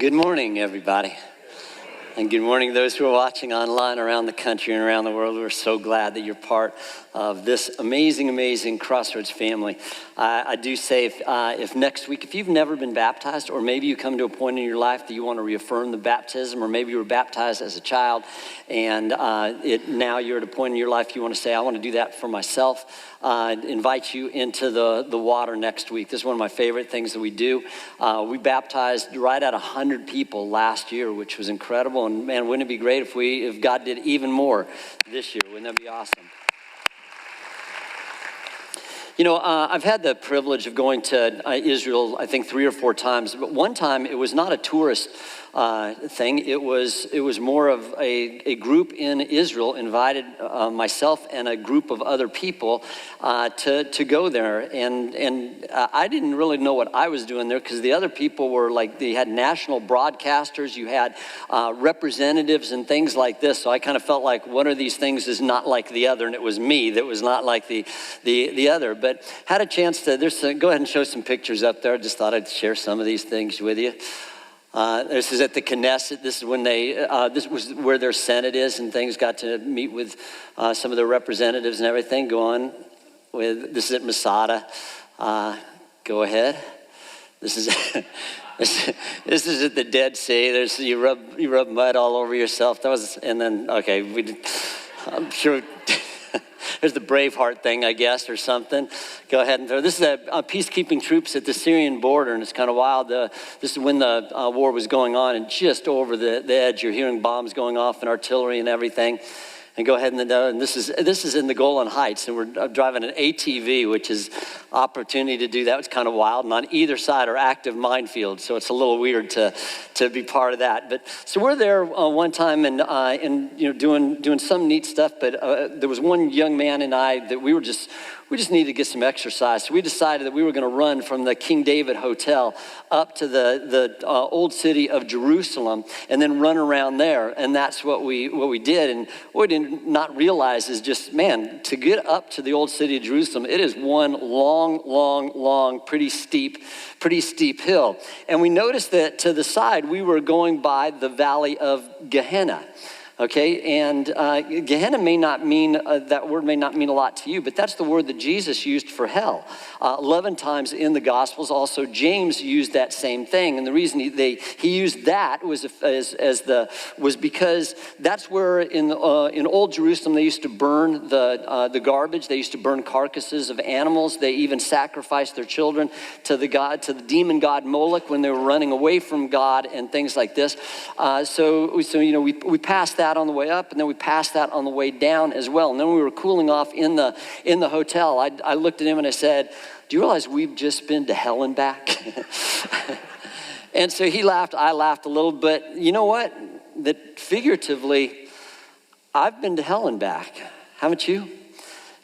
Good morning, everybody. And good morning those who are watching online around the country and around the world. We're so glad that you're part of this amazing Crossroads family. I do say if next week, if you've never been baptized, or maybe you come to a point in your life that you want to reaffirm the baptism, or maybe you were baptized as a child and now you're at a point in your life you want to say, I want to do that for myself, invite you into the water next week. This is one of my favorite things that we do. We baptized right at 100 people last year, which was incredible. And man, wouldn't it be great if God did even more this year? Wouldn't that be awesome? You know, I've had the privilege of going to Israel, I think 3 or 4 times. But one time, it was not a tourist thing. It was more of a group in Israel invited myself and a group of other people to go there. And I didn't really know what I was doing there because the other people were like, they had national broadcasters. You had representatives and things like this. So I kind of felt like one of these things is not like the other. And it was me that was not like the other. But had a chance to, go ahead and show some pictures up there. I just thought I'd share some of these things with you. This is at the Knesset. This is when this was where their Senate is and things. Got to meet with some of their representatives and everything. This is at Masada. Go ahead. This is this is at the Dead Sea. You rub mud all over yourself. I'm sure. There's the Braveheart thing, I guess, or something. Go ahead and throw. This is peacekeeping troops at the Syrian border, and it's kind of wild. This is when the war was going on, and just over the edge, you're hearing bombs going off and artillery and everything. And go ahead and this is in the Golan Heights, and we're driving an ATV, which is opportunity to do that. It's kind of wild, and on either side are active minefields, so it's a little weird to be part of that. But so we're there one time and you know doing some neat stuff. But there was one young man and I that we just needed to get some exercise. So we decided that we were going to run from the King David Hotel up to the old city of Jerusalem and then run around there. And that's what we did. And what we did not realize is just, man, to get up to the old city of Jerusalem, it is one long, pretty steep hill. And we noticed that to the side, we were going by the valley of Gehenna. Okay, and Gehenna may not mean, that word may not mean a lot to you, but that's the word that Jesus used for hell. 11 times in the Gospels. Also, James used that same thing, and the reason he used that was because that's where in old Jerusalem they used to burn the garbage. They used to burn carcasses of animals. They even sacrificed their children to the demon god Moloch when they were running away from God and things like this. So you know we passed that on the way up, and then we passed that on the way down as well. And then we were cooling off in the hotel. I looked at him and I said, do you realize we've just been to hell and back? And so he laughed, I laughed a little, but you know what? That figuratively, I've been to hell and back. Haven't you?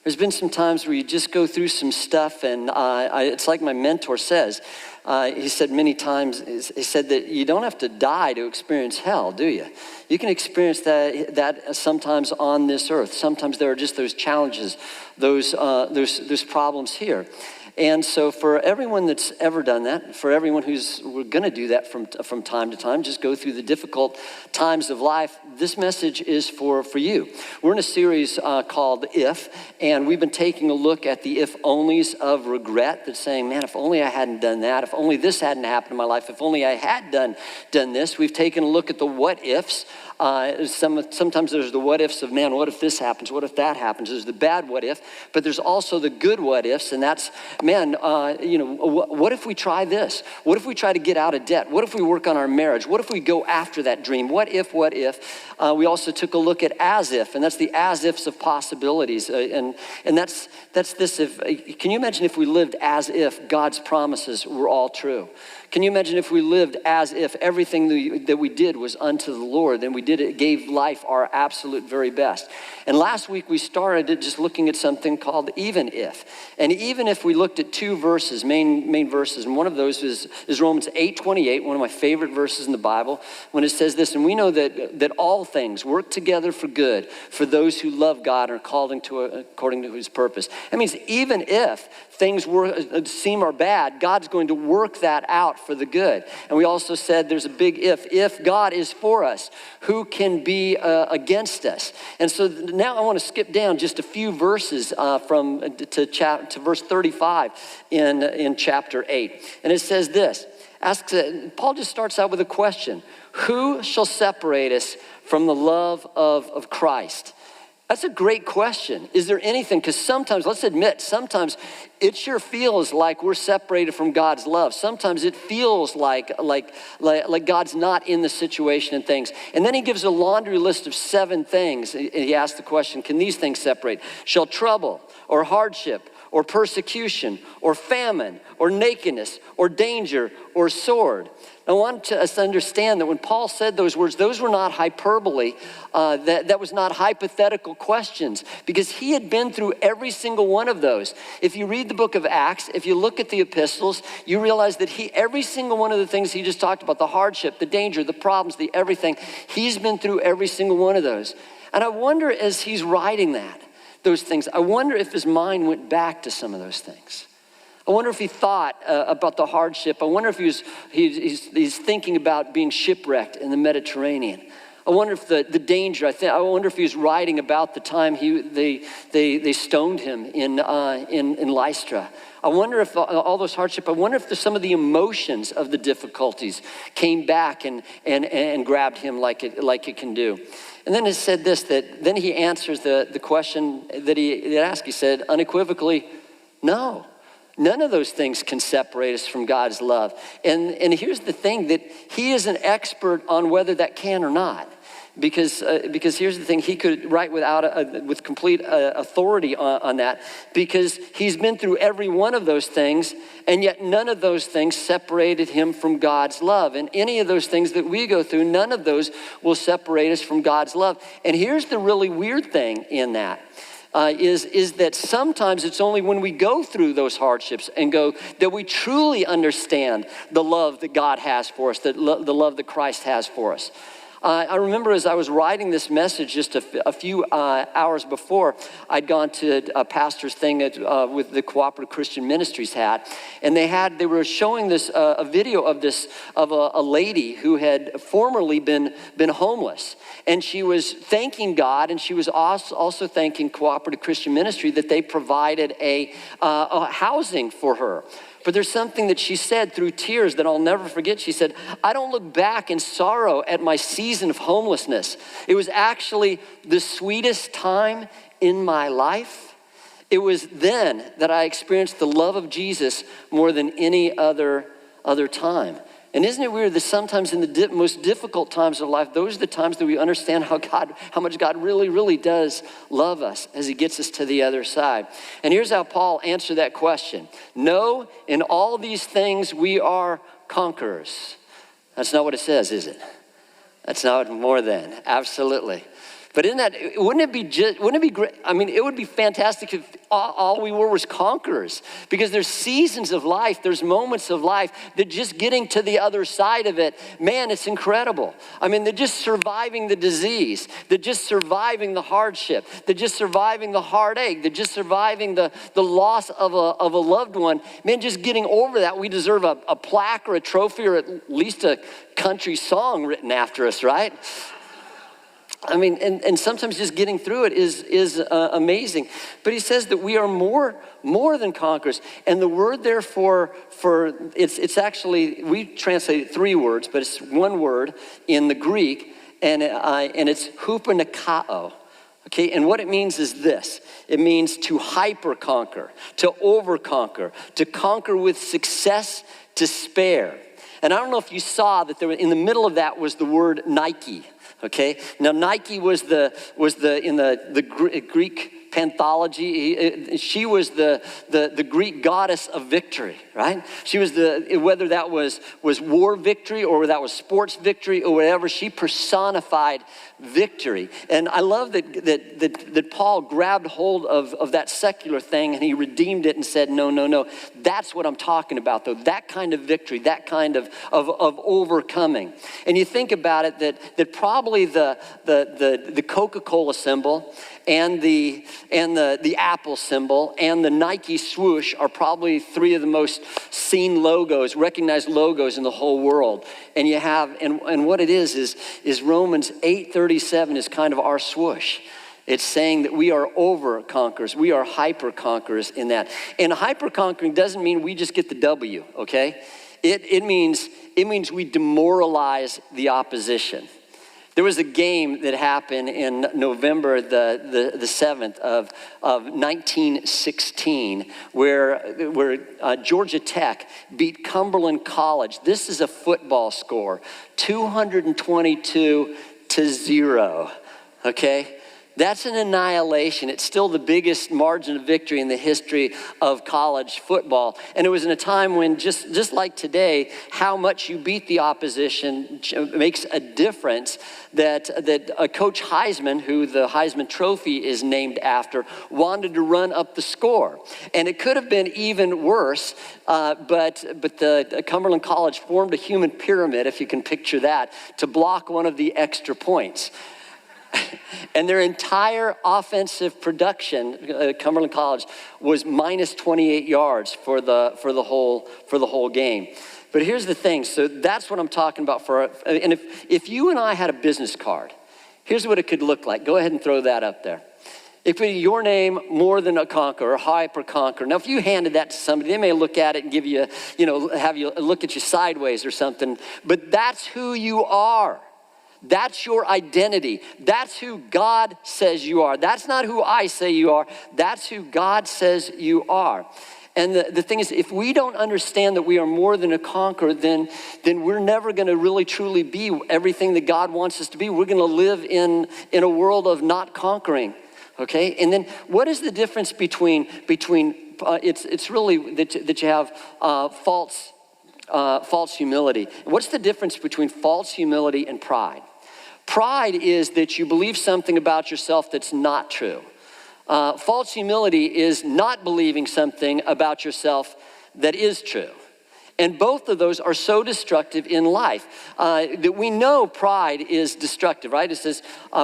There's been some times where you just go through some stuff, and it's like my mentor says. He said many times, he said that you don't have to die to experience hell, do you? You can experience that sometimes on this earth. Sometimes there are just those challenges, those problems here. And so for everyone that's ever done that, for everyone we're going to do that from time to time, just go through the difficult times of life, this message is for you. We're in a series called If, and we've been taking a look at the if-onlys of regret, that's saying, man, if only I hadn't done that, if only this hadn't happened in my life, if only I had done this. We've taken a look at the what-ifs. Sometimes there's the what ifs of, man, what if this happens? What if that happens? There's the bad what if, but there's also the good what ifs, and that's, man, what if we try this? What if we try to get out of debt? What if we work on our marriage? What if we go after that dream? What if? We also took a look at as if, and that's the as ifs of possibilities, and that's this. Can you imagine if we lived as if God's promises were all true? Can you imagine if we lived as if everything that we did was unto the Lord, and we gave life our absolute very best? And last week we started just looking at something called even if. And even if we looked at 2 verses, main verses, and one of those is Romans 8:28, one of my favorite verses in the Bible, when it says this, and we know that all things work together for good for those who love God and are called according to his purpose. That means even if things seem are bad, God's going to work that out out for the good. And we also said there's a big if. If God is for us, who can be against us? And so now I want to skip down just a few verses to verse 35 in chapter 8. And it says this. Paul just starts out with a question. Who shall separate us from the love of Christ? That's a great question. Is there anything? Because sometimes, let's admit, sometimes it sure feels like we're separated from God's love. Sometimes it feels like God's not in the situation and things. And then he gives a laundry list of 7 things. He asks the question, can these things separate? Shall trouble or hardship or persecution or famine or nakedness or danger or sword? I want us to understand that when Paul said those words, those were not hyperbole. That was not hypothetical questions, because he had been through every single one of those. If you read the book of Acts, if you look at the epistles, you realize that every single one of the things he just talked about, the hardship, the danger, the problems, the everything, he's been through every single one of those. And I wonder, as he's writing those things, I wonder if his mind went back to some of those things. I wonder if he thought about the hardship. I wonder if he's thinking about being shipwrecked in the Mediterranean. I wonder if the danger. I wonder if he was writing about the time they stoned him in Lystra. I wonder if all those hardship. I wonder if some of the emotions of the difficulties came back and grabbed him like it can do. And then it said this, that then he answers the question that he asked. He said unequivocally, no. None of those things can separate us from God's love. And here's the thing, that he is an expert on whether that can or not. Because here's the thing, he could write with complete authority on that, because he's been through every one of those things, and yet none of those things separated him from God's love. And any of those things that we go through, none of those will separate us from God's love. And here's the really weird thing in that. Is that sometimes it's only when we go through those hardships and go that we truly understand the love that God has for us, the love that Christ has for us. I remember as I was writing this message just a few hours before, I'd gone to a pastor's thing with the Cooperative Christian Ministries had, and they were showing this a video of a lady who had formerly been homeless, and she was thanking God, and she was also thanking Cooperative Christian Ministry that they provided a housing for her. But there's something that she said through tears that I'll never forget. She said, I don't look back in sorrow at my season of homelessness. It was actually the sweetest time in my life. It was then that I experienced the love of Jesus more than any other time. And isn't it weird that sometimes in the most difficult times of life, those are the times that we understand how much God really, really does love us as he gets us to the other side. And here's how Paul answered that question. No, in all these things we are conquerors. That's not what it says, is it? That's not more than, absolutely. But wouldn't it be great? I mean, it would be fantastic if all we were was conquerors, because there's seasons of life, there's moments of life that just getting to the other side of it, man, it's incredible. I mean, they're just surviving the disease, they're just surviving the hardship, they're just surviving the heartache, they're just surviving the loss of a loved one. Man, just getting over that, we deserve a plaque or a trophy or at least a country song written after us, right? I mean, and sometimes just getting through it is amazing. But he says that we are more than conquerors. And the word there for it's actually, we translate it 3 words, but it's 1 word in the Greek, and it's hupanikao. Okay, and what it means is this. It means to hyper-conquer, to over-conquer, to conquer with success, to spare. And I don't know if you saw that in the middle of that was the word Nike. Okay, now Nike was in the Greek panthology. She was the Greek goddess of victory, right? She was whether that was war victory or that was sports victory or whatever, she personified victory. And I love that Paul grabbed hold of that secular thing and he redeemed it and said, no, that's what I'm talking about though, that kind of victory, that kind of overcoming. And you think about it that probably the Coca-Cola symbol and the the Apple symbol and the Nike swoosh are probably three of the most seen logos, recognized logos in the whole world. And you have, and what it is Romans 8:37 is kind of our swoosh. It's saying that we are over conquerors. We are hyper conquerors in that. And hyper conquering doesn't mean we just get the W, okay? It means we demoralize the opposition. There was a game that happened in November the 7th of 1916 where Georgia Tech beat Cumberland College. This is a football score, 222-0, okay? That's an annihilation. It's still the biggest margin of victory in the history of college football. And it was in a time when, just like today, how much you beat the opposition makes a difference. That Coach Heisman, who the Heisman Trophy is named after, wanted to run up the score. And it could have been even worse, but the Cumberland College formed a human pyramid, if you can picture that, to block one of the extra points. And their entire offensive production, Cumberland College, was minus 28 yards for the whole game. But here's the thing. So that's what I'm talking about. And if you and I had a business card, here's what it could look like. Go ahead and throw that up there. It could be your name, more than a conqueror, hyper conqueror. Now, if you handed that to somebody, they may look at it and give you, have you look at you sideways or something. But that's who you are. That's your identity. That's who God says you are. That's not who I say you are. That's who God says you are. And the thing is, if we don't understand that we are more than a conqueror, then we're never going to really truly be everything that God wants us to be. We're going to live in a world of not conquering, okay? And then what is the difference between it's really that you have false humility. What's the difference between false humility and pride? Pride is that you believe something about yourself that's not true. False humility is not believing something about yourself that is true. And both of those are so destructive in life that we know pride is destructive, right? It says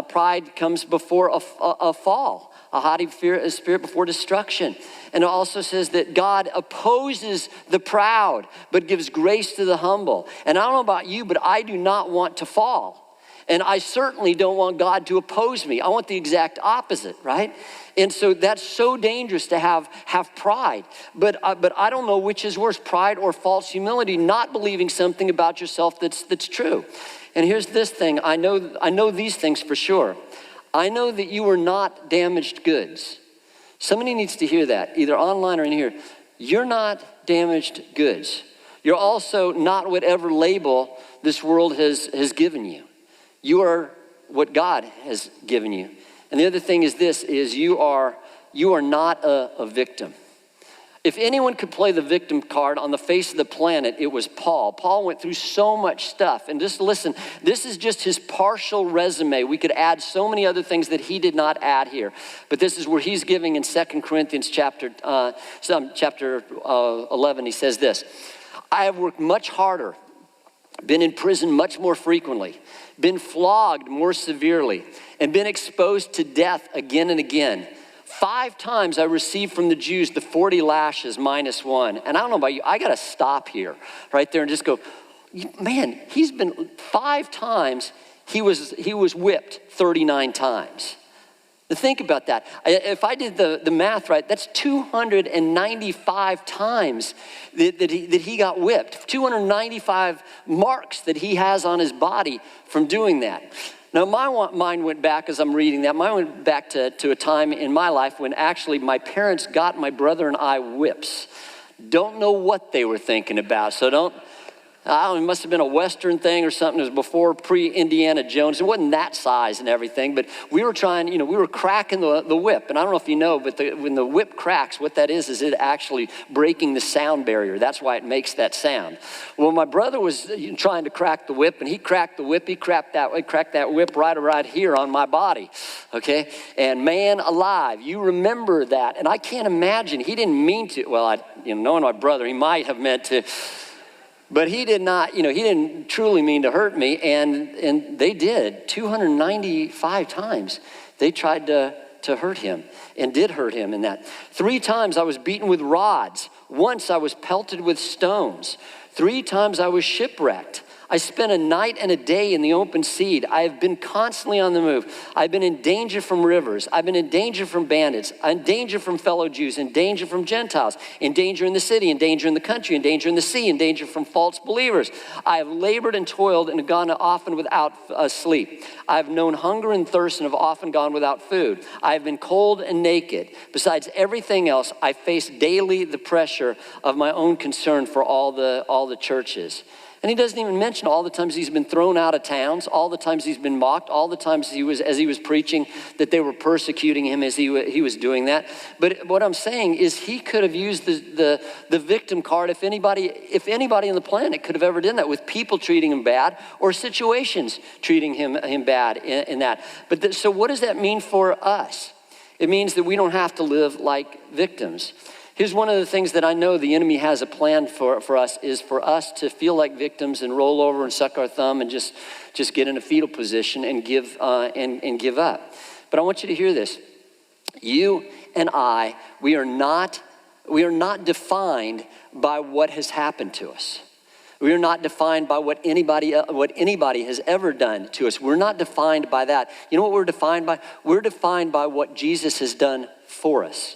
pride comes before a fall. A haughty spirit before destruction. And it also says that God opposes the proud, but gives grace to the humble. And I don't know about you, but I do not want to fall. And I certainly don't want God to oppose me. I want the exact opposite, right? And so that's so dangerous to have pride. But I don't know which is worse, pride or false humility, not believing something about yourself that's true. And here's this thing. I know these things for sure. I know that you are not damaged goods. Somebody needs to hear that, either online or in here. You're not damaged goods. You're also not whatever label this world has given you. You are what God has given you. And the other thing is this, is you are not a victim. If anyone could play the victim card on the face of the planet, it was Paul. Paul went through so much stuff. And just listen, this is just his partial resume. We could add so many other things that he did not add here. But this is where he's giving in 2 Corinthians chapter 11. He says this, I have worked much harder, been in prison much more frequently, been flogged more severely, and been exposed to death again and again. 5 times I received from the Jews the 40 lashes minus 1. And I don't know about you, I got to stop here right there and just go, man, he's been 5 times, he was whipped 39 times. Now think about that. If I did the math right, that's 295 times that he got whipped. 295 marks that he has on his body from doing that. Now, my mind went back as I'm reading that. Mine went back to a time in my life when actually my parents got my brother and I whips. Don't know what they were thinking about, so it must have been a Western thing or something. It was before pre-Indiana Jones. It wasn't that size and everything, but we were trying, we were cracking the whip. And I don't know if you know, but when the whip cracks, what that is it actually breaking the sound barrier. That's why it makes that sound. Well, my brother was trying to crack the whip, and he cracked the whip. He cracked that whip right here on my body, okay? And man alive, you remember that. And I can't imagine, he didn't mean to. Well, knowing my brother, he might have meant to. But he did not, he didn't truly mean to hurt me, and they did 295 times. They tried to to hurt him and did hurt him in that. 3 times I was beaten with rods. Once I was pelted with stones. 3 times I was shipwrecked. I spent a night and a day in the open sea. I have been constantly on the move. I've been in danger from rivers. I've been in danger from bandits, in danger from fellow Jews, in danger from Gentiles, in danger in the city, in danger in the country, in danger in the sea, in danger from false believers. I have labored and toiled and gone often without sleep. I have known hunger and thirst and have often gone without food. I have been cold and naked. Besides everything else, I face daily the pressure of my own concern for all the churches. And he doesn't even mention all the times he's been thrown out of towns, all the times he's been mocked, all the times as he was preaching that they were persecuting him as he was doing that. But what I'm saying is he could have used the victim card if anybody on the planet could have ever done that, with people treating him bad or situations treating him bad in that. But so what does that mean for us? It means that we don't have to live like victims. Here's one of the things that I know the enemy has a plan for us, is for us to feel like victims and roll over and suck our thumb and just get in a fetal position and give up. But I want you to hear this. You and I, we are not defined by what has happened to us. We are not defined by what anybody has ever done to us. We're not defined by that. You know what we're defined by? We're defined by what Jesus has done for us,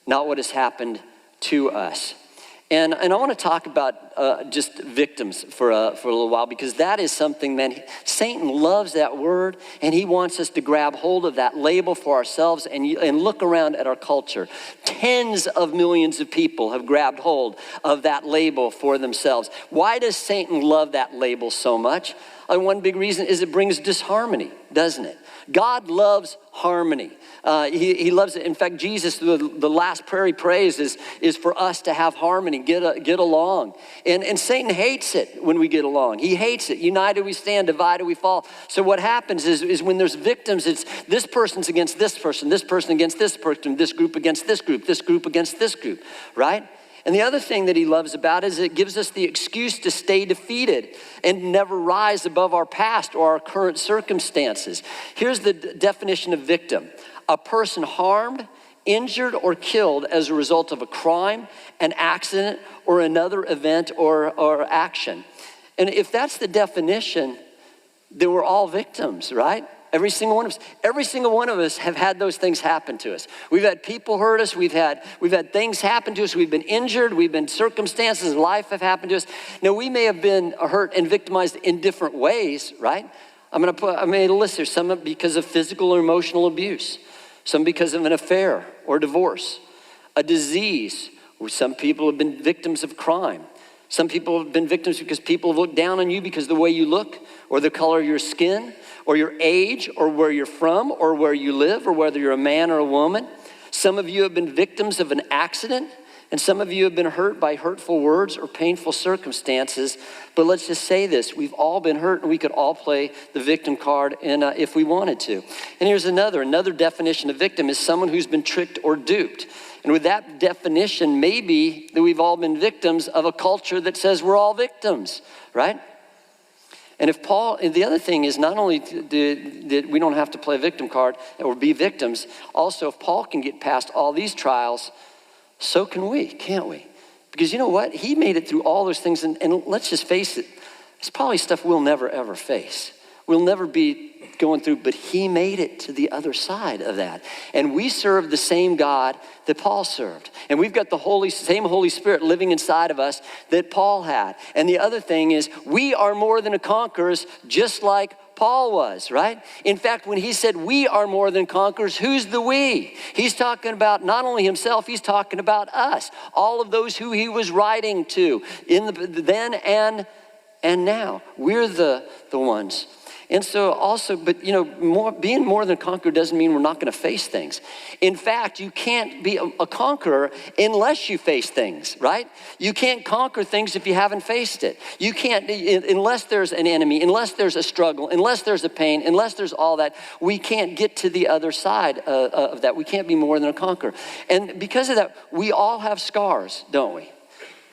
not what has happened to us. And I want to talk about just victims for a little while, because that is something, man, Satan loves that word, and he wants us to grab hold of that label for ourselves and look around at our culture. Tens of millions of people have grabbed hold of that label for themselves. Why does Satan love that label so much? One big reason is it brings disharmony, doesn't it? God loves harmony. He loves it. In fact, Jesus, the last prayer he prays is for us to have harmony, get along. And Satan hates it when we get along. He hates it. United we stand, divided we fall. So what happens is when there's victims, it's this person's against this person against this person, this group against this group against this group, right? And the other thing that he loves about it is it gives us the excuse to stay defeated and never rise above our past or our current circumstances. Here's the definition of victim: a person harmed, injured, or killed as a result of a crime, an accident, or another event or action. And if that's the definition, then we're all victims, right? Every single one of us have had those things happen to us. We've had people hurt us. We've had things happen to us. We've been injured. We've been circumstances in life have happened to us. Now, we may have been hurt and victimized in different ways, right? I made a list here. Some because of physical or emotional abuse. Some because of an affair or divorce. A disease. Some people have been victims of crime. Some people have been victims because people have looked down on you because of the way you look, or the color of your skin, or your age, or where you're from, or where you live, or whether you're a man or a woman. Some of you have been victims of an accident, and some of you have been hurt by hurtful words or painful circumstances. But let's just say this: we've all been hurt, and we could all play the victim card if we wanted to. And here's another definition of victim is someone who's been tricked or duped. And with that definition, maybe that we've all been victims of a culture that says we're all victims, right? And the other thing is, not only that we don't have to play a victim card or be victims, also if Paul can get past all these trials, so can we, can't we? Because you know what? He made it through all those things, and let's just face it, it's probably stuff we'll never ever face. We'll never be going through, but he made it to the other side of that. And we serve the same God that Paul served. And we've got the same Holy Spirit living inside of us that Paul had. And the other thing is, we are more than conquerors, just like Paul was, right? In fact, when he said we are more than conquerors, who's the we? He's talking about not only himself, he's talking about us. All of those who he was writing to then and now. We're the ones. And so also, but being more than a conqueror doesn't mean we're not going to face things. In fact, you can't be a conqueror unless you face things, right? You can't conquer things if you haven't faced it. You can't, unless there's an enemy, unless there's a struggle, unless there's a pain, unless there's all that, we can't get to the other side of that. We can't be more than a conqueror. And because of that, we all have scars, don't we?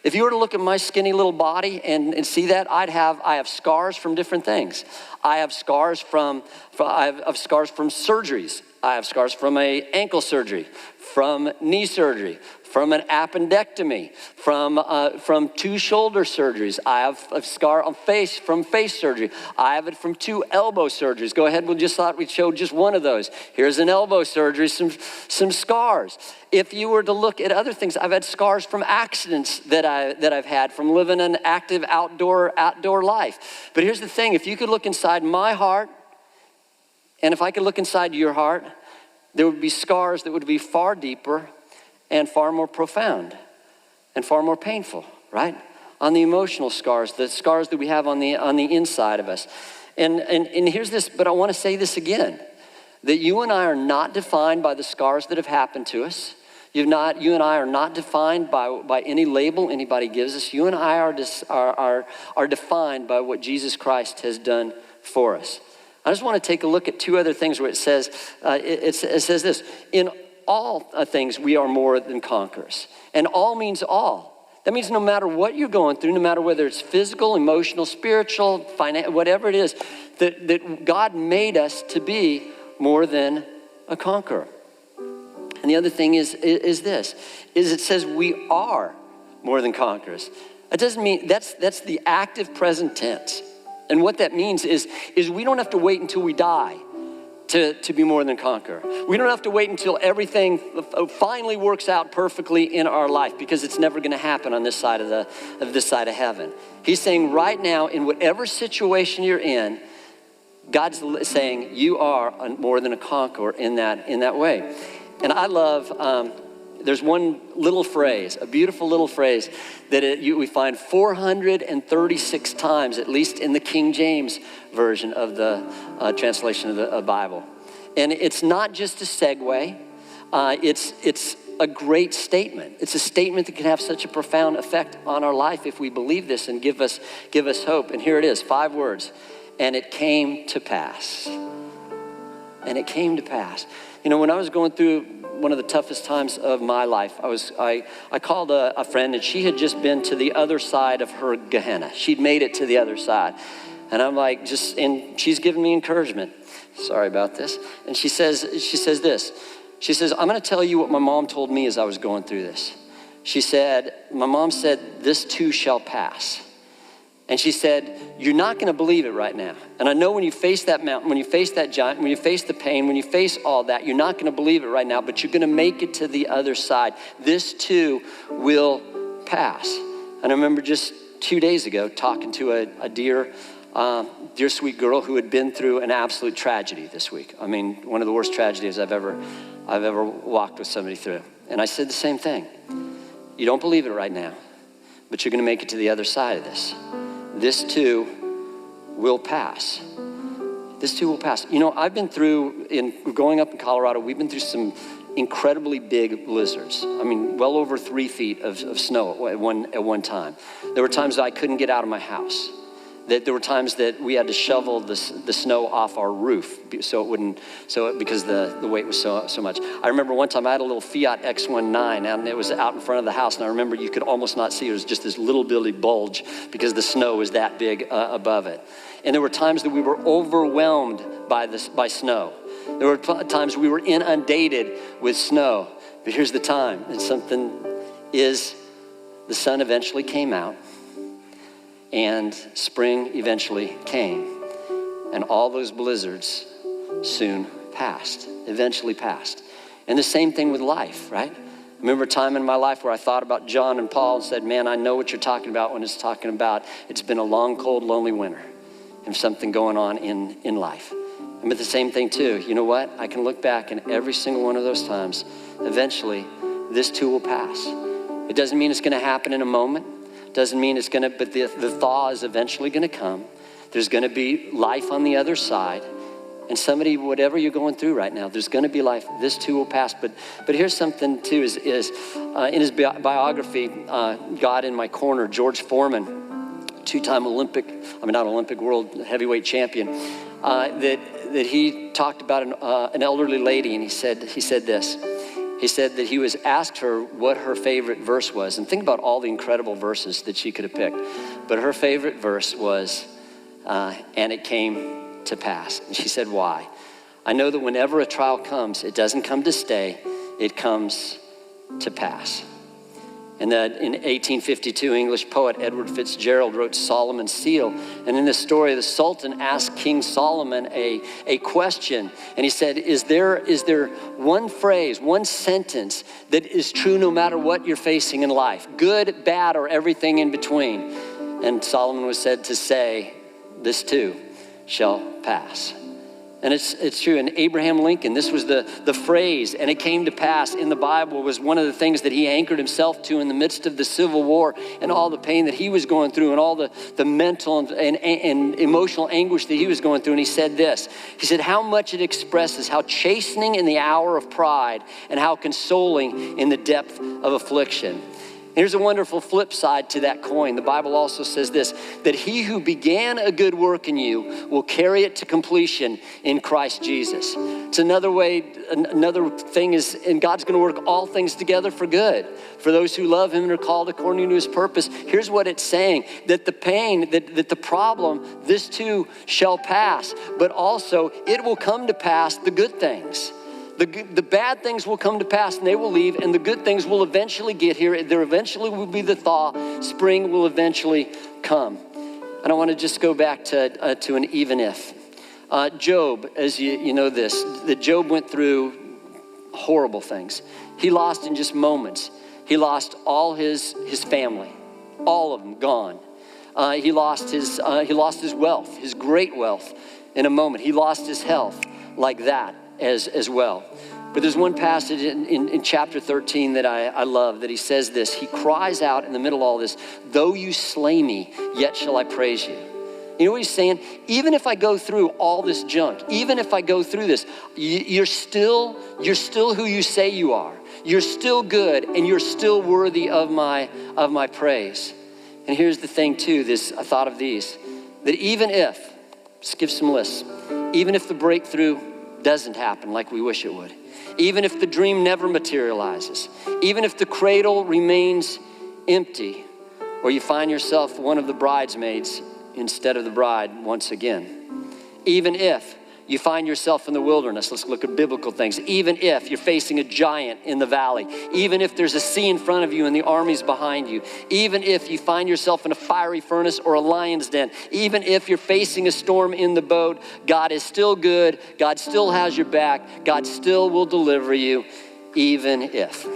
If you were to look at my skinny little body and see that, I have scars from different things. I have scars from surgeries. I have scars from a ankle surgery, from knee surgery, from an appendectomy, from 2 shoulder surgeries. I have a scar on from face surgery. I have it from 2 elbow surgeries. Go ahead, we just thought we'd show just one of those. Here's an elbow surgery, some scars. If you were to look at other things, I've had scars from accidents that I've had from living an active outdoor life. But here's the thing, if you could look inside my heart, and if I could look inside your heart, there would be scars that would be far deeper and far more profound and far more painful, right? On the emotional scars, the scars that we have on the inside of us. And here's this, but I want to say this again, that you and I are not defined by the scars that have happened to us. You and I are not defined by any label anybody gives us. You and I are defined by what Jesus Christ has done for us. I just want to take a look at 2 other things where it says this, in all things we are more than conquerors. And all means all. That means no matter what you're going through, no matter whether it's physical, emotional, spiritual, financial, whatever it is, that God made us to be more than a conqueror. And the other thing is it says we are more than conquerors. That doesn't mean, that's the active present tense. And what that means is we don't have to wait until we die to be more than a conqueror. We don't have to wait until everything finally works out perfectly in our life, because it's never going to happen on this side of this side of heaven. He's saying right now, in whatever situation you're in, God's saying you are more than a conqueror in that way. And I love, there's one little phrase, a beautiful little phrase that we find 436 times, at least in the King James version of the translation of the Bible. And it's not just a segue, it's a great statement. It's a statement that can have such a profound effect on our life if we believe this and give us hope. And here it is, 5 words. And it came to pass. And it came to pass. You know, when I was going through one of the toughest times of my life, I called a friend, and she had just been to the other side of her Gehenna. She'd made it to the other side. And I'm like, and she's giving me encouragement. Sorry about this. And she says this. She says, I'm going to tell you what my mom told me as I was going through this. She said, my mom said, this too shall pass. And she said, you're not going to believe it right now. And I know when you face that mountain, when you face that giant, when you face the pain, when you face all that, you're not going to believe it right now, but you're going to make it to the other side. This too will pass. And I remember just 2 days ago talking to a dear sweet girl who had been through an absolute tragedy this week. I mean, one of the worst tragedies I've ever walked with somebody through. And I said the same thing. You don't believe it right now, but you're going to make it to the other side of this. This too will pass. This too will pass. You know, I've been through, growing up in Colorado, we've been through some incredibly big blizzards. I mean, well over 3 feet of snow at one time. There were times that I couldn't get out of my house. There were times that we had to shovel the snow off our roof because the weight was so much. I remember one time I had a little Fiat X19 and it was out in front of the house, and I remember you could almost not see it. It was just this little bitty bulge because the snow was that big above it. And there were times that we were overwhelmed by snow. There were times we were inundated with snow. But here's the time, and the sun eventually came out. And spring eventually came, and all those blizzards soon eventually passed. And the same thing with life, right? I remember a time in my life where I thought about John and Paul and said, man, I know what you're talking about when it's talking about it's been a long, cold, lonely winter and something going on in life. And but the same thing too, you know what? I can look back, and every single one of those times, eventually, this too will pass. It doesn't mean it's going to happen in a moment. Doesn't mean it's gonna, but the thaw is eventually gonna come. There's gonna be life on the other side. And somebody, whatever you're going through right now, there's gonna be life. This too will pass. But here's something too, is in his biography, God in My Corner, George Foreman, 2-time world heavyweight champion, that he talked about an elderly lady, and he said this. He said that he was asked her what her favorite verse was. And think about all the incredible verses that she could have picked. But her favorite verse was, and it came to pass. And she said, why? I know that whenever a trial comes, it doesn't come to stay, it comes to pass. And that in 1852, English poet Edward Fitzgerald wrote Solomon's Seal. And in this story, the Sultan asked King Solomon a question. And he said, is there one phrase, one sentence that is true no matter what you're facing in life? Good, bad, or everything in between? And Solomon was said to say, this too shall pass. And it's true. And Abraham Lincoln, this was the phrase, and it came to pass in the Bible, was one of the things that he anchored himself to in the midst of the Civil War and all the pain that he was going through and all the mental and emotional anguish that he was going through. And he said this, he said, how much it expresses, how chastening in the hour of pride and how consoling in the depth of affliction. Here's a wonderful flip side to that coin. The Bible also says this, that he who began a good work in you will carry it to completion in Christ Jesus. It's another thing is, and God's going to work all things together for good. For those who love him and are called according to his purpose. Here's what it's saying, that the pain, that the problem, this too shall pass, but also it will come to pass the good things. The bad things will come to pass and they will leave, and the good things will eventually get here. There eventually will be the thaw. Spring will eventually come. And I want to just go back to an even if. Job, as you know this, that Job went through horrible things. He lost in just moments. He lost all his family, all of them gone. He lost his wealth, his great wealth in a moment. He lost his health like that as well. But there's one passage in chapter 13 that I love, that he says this. He cries out in the middle of all this, though you slay me, yet shall I praise you. You know what he's saying? Even if I go through all this junk, even if I go through this, you're still who you say you are. You're still good, and you're still worthy of my praise. And here's the thing too, I thought of these, that even if, let's give some lists, even if the breakthrough doesn't happen like we wish it would, even if the dream never materializes, even if the cradle remains empty, or you find yourself one of the bridesmaids instead of the bride once again, even if you find yourself in the wilderness, let's look at biblical things, even if you're facing a giant in the valley, even if there's a sea in front of you and the army's behind you, even if you find yourself in a fiery furnace or a lion's den, even if you're facing a storm in the boat, God is still good, God still has your back, God still will deliver you, even if.